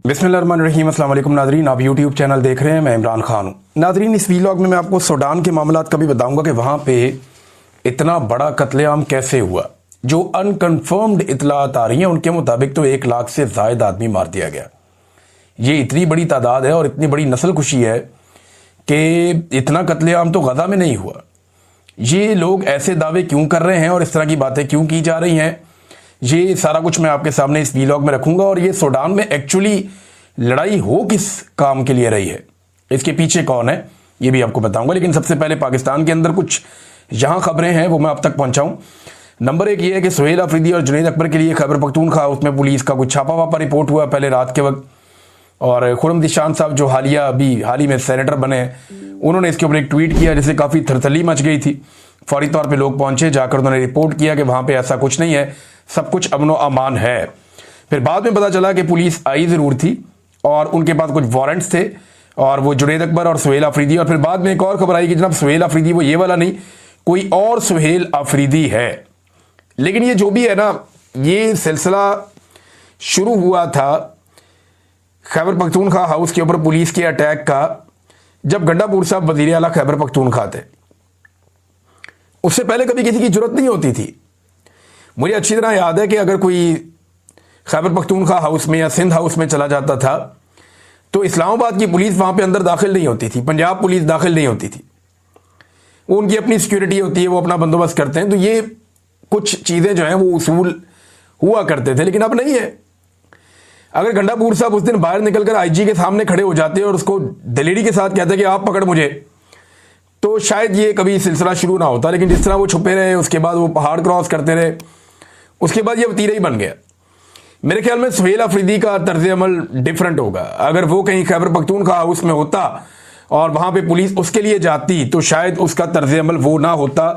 बिस्मिल्लाहिर्रहमानिर्रहीम। अस्सलाम वालेकुम नाज़रीन, आप यूट्यूब चैनल देख रहे हैं, मैं इमरान खान हूँ। नाज़रीन, इस वीलॉग में मैं आपको सूडान के मामलात का भी बताऊंगा कि वहाँ पे इतना बड़ा कत्लेआम कैसे हुआ। जो अनकन्फर्म्ड इतलात आ रही हैं उनके मुताबिक तो 1 लाख से ज़ायद आदमी मार दिया गया। ये इतनी बड़ी तादाद है और इतनी बड़ी नस्ल खुशी है कि इतना कत्लेआम तो गजा में नहीं हुआ। ये लोग ऐसे दावे क्यों कर रहे हैं और इस तरह की बातें क्यों की जा रही हैं, ये सारा कुछ मैं आपके सामने इस वीलॉग में रखूंगा। और ये सूडान में एक्चुअली लड़ाई हो किस काम के लिए रही है, इसके पीछे कौन है, ये भी आपको बताऊंगा। लेकिन सबसे पहले पाकिस्तान के अंदर कुछ जहां खबरें हैं वो मैं आप तक पहुंचाऊं। नंबर 1 ये है कि सुहेल अफरीदी और जुनैद अकबर के लिए खैबर पख्तूनख्वा उसमें पुलिस का कुछ छापा वापा रिपोर्ट हुआ पहले रात के वक्त। और खुर्रम दिशान साहब जो हाल ही में सेनेटर बने, उन्होंने इसके ऊपर एक ट्वीट किया जिससे काफ़ी थरथली मच गई थी। फौरी तौर पे लोग पहुंचे, जाकर उन्होंने रिपोर्ट किया कि वहां पे ऐसा कुछ नहीं है, सब कुछ अमनो अमान है। फिर बाद में पता चला कि पुलिस आई ज़रूर थी और उनके पास कुछ वारंट्स थे, और वो जुनैद अकबर और सुहेल अफरीदी। और फिर बाद में एक और खबर आई कि जनाब सुहेल अफरीदी वो ये वाला नहीं, कोई और सुहेल अफरीदी है। लेकिन ये जो भी है ना, ये सिलसिला शुरू हुआ था खैबर पख्तूनख्वा हाउस के ऊपर पुलिस के अटैक का, जब गंडापुर साहब वजीर आला खैबर पख्तूनख्वा थे। उससे पहले कभी किसी की जरूरत नहीं होती थी। मुझे अच्छी तरह याद है कि अगर कोई खैबर पख्तूनख्वा हाउस में या सिंध हाउस में चला जाता था तो इस्लामाबाद की पुलिस वहां पे अंदर दाखिल नहीं होती थी, पंजाब पुलिस दाखिल नहीं होती थी। वो उनकी अपनी सिक्योरिटी होती है, वो अपना बंदोबस्त करते हैं। तो ये कुछ चीज़ें जो हैं वो उसूल हुआ करते थे, लेकिन अब नहीं है। अगर गंडापुर साहब उस दिन बाहर निकलकर आईजी के सामने खड़े हो जाते और उसको दलेरी के साथ कहते कि आप पकड़ मुझे, तो शायद ये कभी सिलसिला शुरू ना होता। लेकिन जिस तरह वो छुपे रहे, उसके बाद वो पहाड़ क्रॉस करते रहे, उसके बाद ये वतीरा ही बन गया। मेरे ख्याल में सुहेल अफरीदी का तर्ज अमल डिफरेंट होगा। अगर वो कहीं खैबर पख्तूनख्वा हाउस में होता और वहां पे पुलिस उसके लिए जाती तो शायद उसका तर्ज अमल वो ना होता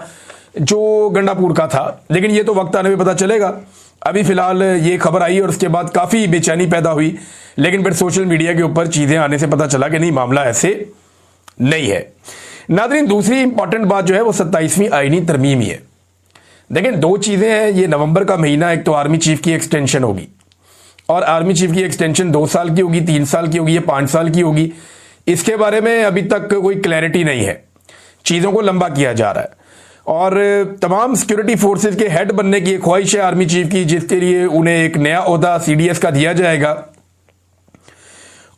जो गंडापुर का था। लेकिन ये तो वक्त आने में पता चलेगा। अभी फिलहाल ये खबर आई और उसके बाद काफ़ी बेचैनी पैदा हुई, लेकिन फिर सोशल मीडिया के ऊपर चीज़ें आने से पता चला कि नहीं, मामला ऐसे नहीं है। नाज़रीन, दूसरी इंपॉर्टेंट बात जो है वो 27वीं आईनी तरमीम ही है। देखें, 2 चीज़ें हैं। ये नवंबर का महीना, एक तो आर्मी चीफ की एक्सटेंशन होगी, और आर्मी चीफ की एक्सटेंशन 2 साल की होगी, 3 साल की होगी या 5 साल की होगी, इसके बारे में अभी तक कोई क्लैरिटी नहीं है। चीज़ों को लंबा किया जा रहा है और तमाम सिक्योरिटी फोर्सेस के हेड बनने की ख्वाहिश है आर्मी चीफ की, जिसके लिए उन्हें एक नया ओहदा CDS का दिया जाएगा।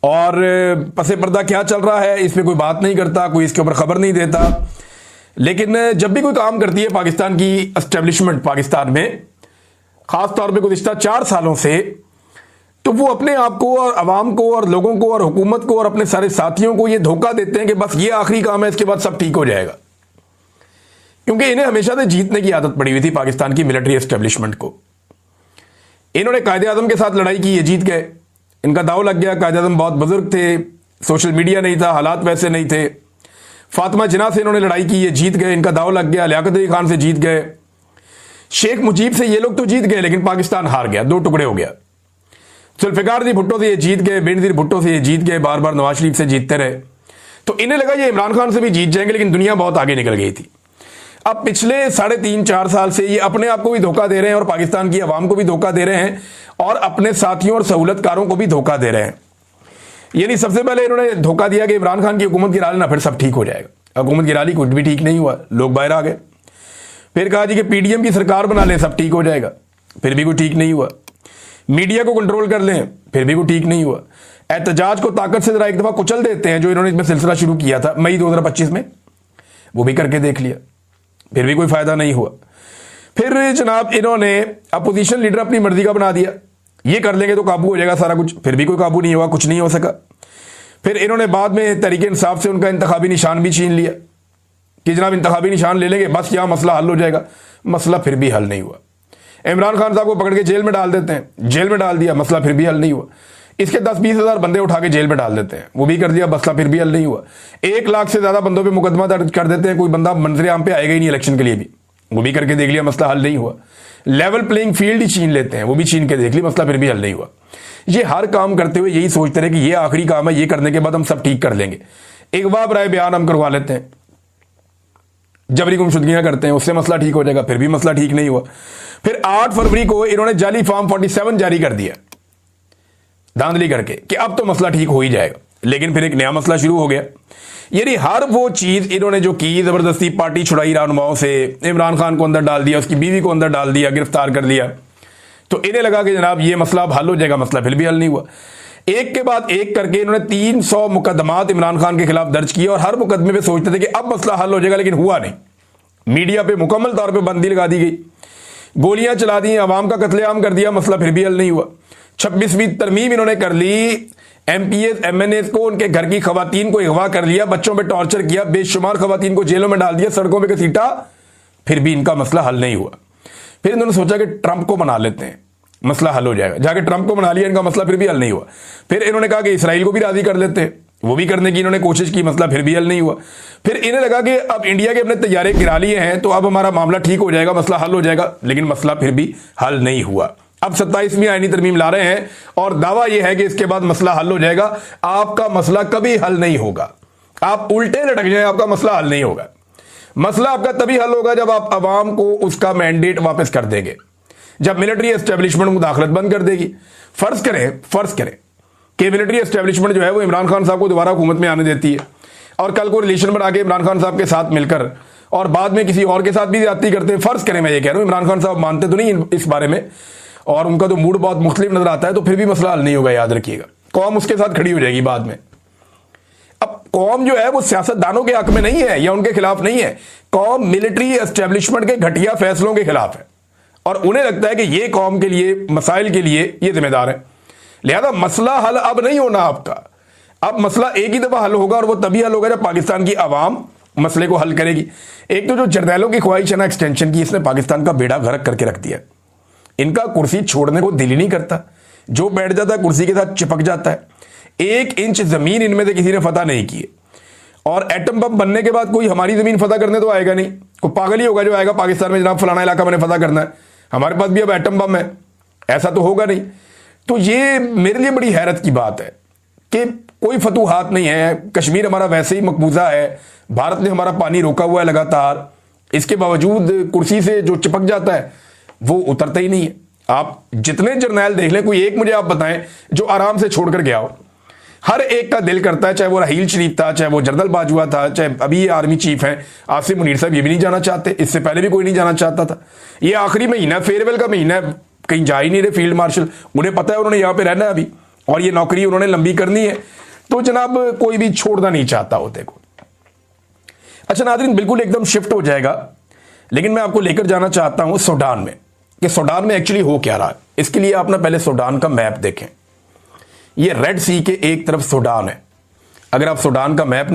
और पसे पर्दा क्या चल रहा है इस पर कोई बात नहीं करता, कोई इसके ऊपर खबर नहीं देता। लेकिन जब भी कोई काम करती है पाकिस्तान की एस्टेब्लिशमेंट, पाकिस्तान में खास तौर पे गुज़िश्ता 4 सालों से, तो वो अपने आप को और अवाम को और लोगों को और हुकूमत को और अपने सारे साथियों को ये धोखा देते हैं कि बस ये आखिरी काम है, इसके बाद सब ठीक हो जाएगा। क्योंकि इन्हें हमेशा से जीतने की आदत पड़ी हुई थी पाकिस्तान की मिलिट्री एस्टेब्लिशमेंट को। इन्होंने कायदे आज़म के साथ लड़ाई की, ये जीत गए। इनका दाव लग गया, कायदे आज़म बहुत बुजुर्ग थे, सोशल मीडिया नहीं था, हालात वैसे नहीं थे। फातिमा जिन्ना से इन्होंने लड़ाई की, ये जीत गए, इनका दाव लग गया। लियाकत अली खान से जीत गए, शेख मुजीब से ये लोग तो जीत गए, लेकिन पाकिस्तान हार गया, 2 टुकड़े हो गया। जुल्फ़िकार अली भुट्टो से ये जीत गए, बेनज़ीर भुट्टो से ये जीत गए, बार बार नवाज शरीफ से जीतते रहे। तो इन्हें लगा ये इमरान खान से भी जीत जाएंगे, लेकिन दुनिया बहुत आगे निकल गई थी। अब पिछले 3.5-4 साल से ये अपने आप को भी धोखा दे रहे हैं और पाकिस्तान की आवाम को भी धोखा दे रहे हैं और अपने साथियों और सहूलतकारों को भी धोखा दे रहे हैं। यानी सबसे पहले इन्होंने धोखा दिया कि इमरान खान की हुकूमत गिरा लेना, फिर सब ठीक हो जाएगा। हुकूमत गिरा ली, कुछ भी ठीक नहीं हुआ, लोग बाहर आ गए। फिर कहा जी कि PDM की सरकार बना लें, सब ठीक हो जाएगा, फिर भी कोई ठीक नहीं हुआ। मीडिया को कंट्रोल कर लें, फिर भी कोई ठीक नहीं हुआ। एहतजाज को ताकत से जरा एक दफा कुचल देते हैं, जो इन्होंने इसमें सिलसिला शुरू किया था मई 2025 में, वो भी करके देख लिया, फिर भी कोई फायदा नहीं हुआ। फिर जनाब इन्होंने अपोजिशन लीडर अपनी मर्जी का बना दिया, ये कर लेंगे तो काबू हो जाएगा सारा कुछ, फिर भी कोई काबू नहीं हुआ, कुछ नहीं हो सका। फिर इन्होंने बाद में तहरीक इंसाफ से उनका इंतखाबी निशान भी छीन लिया कि जनाब इंतखाबी निशान ले लेंगे, बस यहाँ मसला हल हो जाएगा। मसला फिर भी हल नहीं हुआ। इमरान खान साहब को पकड़ के जेल में डाल देते हैं, जेल में डाल दिया, मसला फिर भी हल नहीं हुआ। इसके 10-20 हज़ार बंदे उठा के जेल में डाल देते हैं, वो भी कर दिया, मसला फिर भी हल नहीं हुआ। 1 लाख से ज़्यादा बंदों पे मुकदमा दर्ज कर देते हैं, कोई बंदा मंजर आम पे आएगा ही नहीं इलेक्शन के लिए भी, वो भी करके देख लिया, मसला हल नहीं हुआ। लेवल प्लेइंग फील्ड ही छीन लेते हैं, वो भी छीन के देख लिया, मसला फिर भी हल नहीं हुआ। ये हर काम करते हुए यही सोचते रहे कि ये आखिरी काम है, ये करने के बाद हम सब ठीक कर लेंगे। एक बार राय बयान हम करवा लेते हैं, जबरी गुमशुदगियां करते हैं, उससे मसला ठीक हो जाएगा, फिर भी मसला ठीक नहीं हुआ। फिर 8 फरवरी को इन्होंने जाली फॉर्म 47 जारी कर दिया। धांधली करके कि अब तो मसला ठीक हो ही जाएगा, लेकिन फिर एक नया मसला शुरू हो गया। यानी हर वो चीज इन्होंने जो की, जबरदस्ती पार्टी छुड़ाई रहनुमाओं से, इमरान खान को अंदर डाल दिया, उसकी बीवी को अंदर डाल दिया, गिरफ्तार कर लिया, तो इन्हें लगा कि जनाब ये मसला अब हल हो जाएगा। मसला फिर भी हल नहीं हुआ। एक के बाद एक करके इन्होंने 300 मुकदमात इमरान खान के खिलाफ दर्ज किए और हर मुकदमे पे सोचते थे कि अब मसला हल हो जाएगा, लेकिन हुआ नहीं। मीडिया पे मुकम्मल तौर पे बंदी लगा दी गई, गोलियां चला दी, अवाम का कत्लेआम कर दिया, मसला फिर भी हल नहीं हुआ। 26वीं तरमीम इन्होंने कर ली, एमपीएस एमएनएस को, उनके घर की खवातीन को अगवा कर लिया, बच्चों पे टॉर्चर किया, बेशुमार खवातीन को जेलों में डाल दिया, सड़कों पे घसीटा, फिर भी इनका मसला हल नहीं हुआ। फिर इन्होंने सोचा कि ट्रंप को मना लेते हैं, मसला हल हो जाएगा। जाके ट्रंप को मना लिया, इनका मसला फिर भी हल नहीं हुआ। फिर इन्होंने कहा कि इसराइल को भी राजी कर लेते हैं, वो भी करने की इन्होंने कोशिश की, मसला फिर भी हल नहीं हुआ। फिर इन्हें लगा कि अब इंडिया के अपने तैयारे गिरा लिए हैं तो अब हमारा मामला ठीक हो जाएगा, मसला हल हो जाएगा, लेकिन मसला फिर भी हल नहीं हुआ। अब 27वीं आईनी तरमीम ला रहे हैं और दावा यह है कि इसके बाद मसला हल हो जाएगा। आपका मसला कभी हल नहीं होगा, आप उल्टे लटक जाए, आपका मसला हल नहीं होगा। मसला आपका तभी हल होगा जब आप अवाम को उसका मैंडेट वापस कर देंगे, जब मिलिट्री एस्टेब्लिशमेंट मुदाखलत बंद कर देगी। फर्ज करें कि मिलिट्री एस्टेब्लिशमेंट जो है वो इमरान खान साहब को दोबारा हुकूमत में आने देती है और कल को रिलेशन बना के इमरान खान साहब के साथ मिलकर और बाद में किसी और के साथ भी ज्यादती करते हैं। फर्ज करें, मैं ये कह रहा हूं, इमरान खान साहब मानते तो नहीं इस बारे में और उनका तो मूड बहुत मुख्तलिफ नजर आता है, तो फिर भी मसला हल नहीं होगा, याद रखिएगा। कौम उसके साथ खड़ी हो जाएगी बाद में। अब कौम जो है वो सियासतदानों के हक में नहीं है या उनके खिलाफ नहीं है, कौम मिलिट्री एस्टेब्लिशमेंट के घटिया फैसलों के खिलाफ है और उन्हें लगता है कि ये कौम के लिए, मसाइल के लिए ये जिम्मेदार है। लिहाजा मसला हल अब नहीं होना आपका, अब मसला एक ही दफा हल होगा और वो तभी हल होगा जब पाकिस्तान की आवाम मसले को हल करेगी। एक तो जो जर्नैलों की ख्वाहिश है ना एक्सटेंशन की, इसने पाकिस्तान का बेड़ा गर्क करके रख दिया। इनका कुर्सी छोड़ने को दिल ही नहीं करता, जो बैठ जाता है कुर्सी के साथ चिपक जाता है। 1 इंच जमीन इनमें से किसी ने फतह नहीं की है और एटम बम बनने के बाद कोई हमारी जमीन फतह करने तो आएगा नहीं, कोई पागल ही होगा जो आएगा पाकिस्तान में, जनाब फलाना इलाका मैंने फतह करना है, हमारे पास भी अब एटम बम है, ऐसा तो होगा नहीं। तो ये मेरे लिए बड़ी हैरत की बात है कि कोई फतूहात नहीं है, कश्मीर हमारा वैसे ही मकबूजा है, भारत ने हमारा पानी रोका हुआ है लगातार, इसके बावजूद कुर्सी से जो चिपक जाता है वो उतरता ही नहीं है। आप जितने जर्नैल देख लें, कोई एक मुझे आप बताएं जो आराम से छोड़कर गया हो। हर एक का दिल करता है, चाहे वो राहील शरीफ था, चाहे वो जनरल बाजवा था, चाहे अभी ये आर्मी चीफ हैं आसिम मुनीर साहब, ये भी नहीं जाना चाहते, इससे पहले भी कोई नहीं जाना चाहता था। ये आखिरी महीना, फेयरवेल का महीना है, कहीं जा ही नहीं रहे फील्ड मार्शल, उन्हें पता है उन्होंने यहां पे रहना है अभी और ये नौकरी उन्होंने लंबी करनी है, तो जनाब कोई भी छोड़ना नहीं चाहता होते को। अच्छा नाज़रीन, बिल्कुल एकदम शिफ्ट हो जाएगा, लेकिन मैं आपको लेकर जाना चाहता हूं सूडान में, कि सूडान में एक्चुअली हो क्या रहा है। इसके लिए आप ना पहले सूडान का मैप देखें। ये रेड सी के एक तरफ सूडान है, अगर आप सूडान का मैप